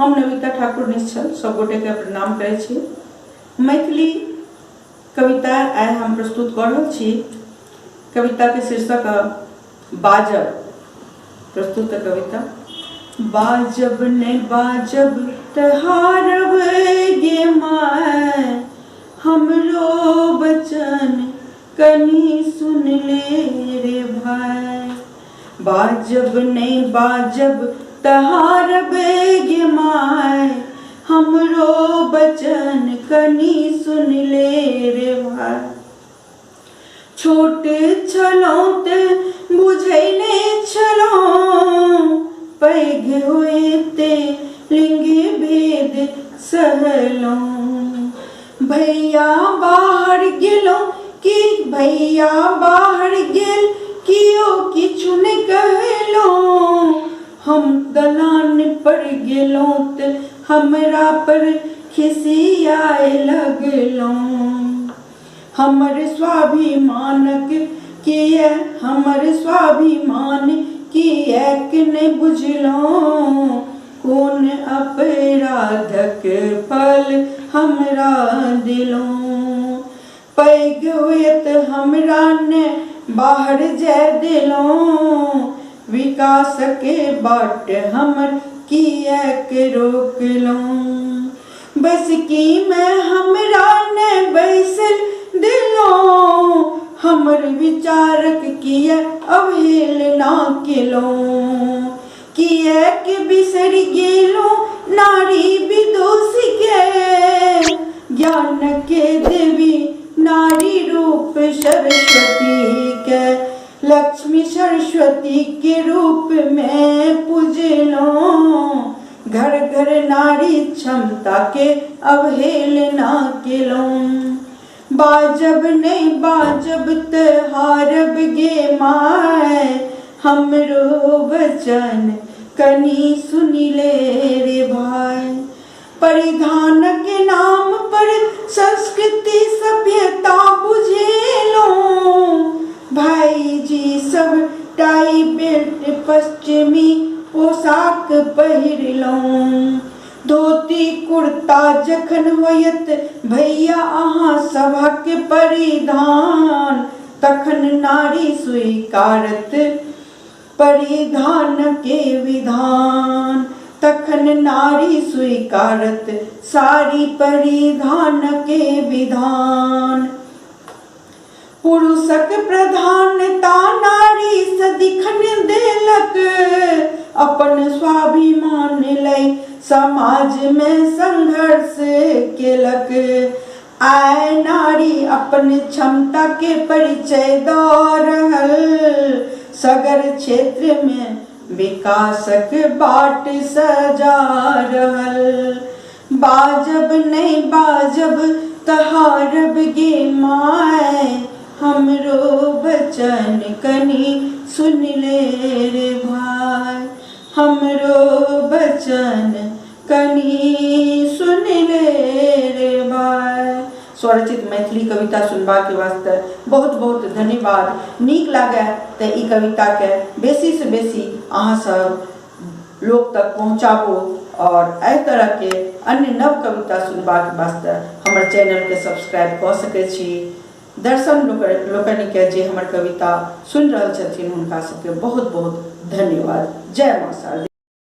हम नविता ठाकुर निश्चल सब गोटे के प्रणाम करे छी। मैथिली कविता आइ हम प्रस्तुत कर रहल छी। कविता के शीर्षक बाजब। प्रस्तुत कविता। बाजब ने बाजब तहारब गे माय, हमरो बचन कनी सुन ले रे भाई। बाजब ने बाजब तहारब गे माय, हमरो बचन कनी सुन ले रे भाई। छोट छलौं त बुझै नै छलौं, पैघ होइते लिंग भेद सहलौं। भैया बाहर गेलौं कि भैया बाहर गेल, कियो किछु नै कहलौं। हम दलान पर गेलौं त हमरा पर खिसियाए लगलौं। हमर स्वाभिमानक किए हमर स्वाभिमान किएक नै बुझलौं। कोन अपराधक फल हमरा दिलौं। पैघ होइत हमरा ने बाहर जाय देलौं। विकासके बाट हमर किएक रोकलौं। बैसकी में हमरा ने बैसल देलौं। हमर विचारक किए अवहेलना केलौं। किएक बिसरि गेलौं नारी विदुषीके, ज्ञान के देवी नारी रूप सरस्वती के। लक्ष्मी सरस्वती के रूप में पूजलौं। घर घर नारी क्षमता के अवहेलना केलौं। बाजब नै बाजब तहारब गे माय, हमरो वचन कनी सुनि ले रे भाई। परिधान के नाम पर संस्कृति सभ्यता बुझेलौं। भाई जी सब टाई बेल्ट पश्चिमी पोशाक पहिरलौं। धोती कुर्ता जखन होयत भैया अहाँ सभक परिधान, तखन नारी स्वीकारत परिधान के विधान। तखन नारी स्वीकारत सारी परिधान के विधान। पुरुषक प्रधानता नारी सदिखन देलक, अपन स्वाभिमान लय समाज में संघर्ष केलक। आइ नारी अपन क्षमता के परिचय दऽ रहल, सगर क्षेत्र में विकासक बाट सजा रहल। बाजब नै बाजब तहारब गे माय, हमरो वचन कनी सुन ले रे भाई। हमरो वचन कनी सुन ले रे भाई। स्वरचित मैथिली कविता सुनबा के वास्ते बहुत बहुत धन्यवाद। नीक लागे तो ई कविता के बेसी से बेसी अहाँ सब लोग तक पहुँचाबो और एहि तरह के अन्य नव कविता सुनबा के वास्ते हमर चैनल के सब्सक्राइब कऽ सकै छी। दर्शन लोकनि के जे हमर कविता सुन रहल छथिन हुनका सबके बहुत बहुत धन्यवाद। जय मां शारदा।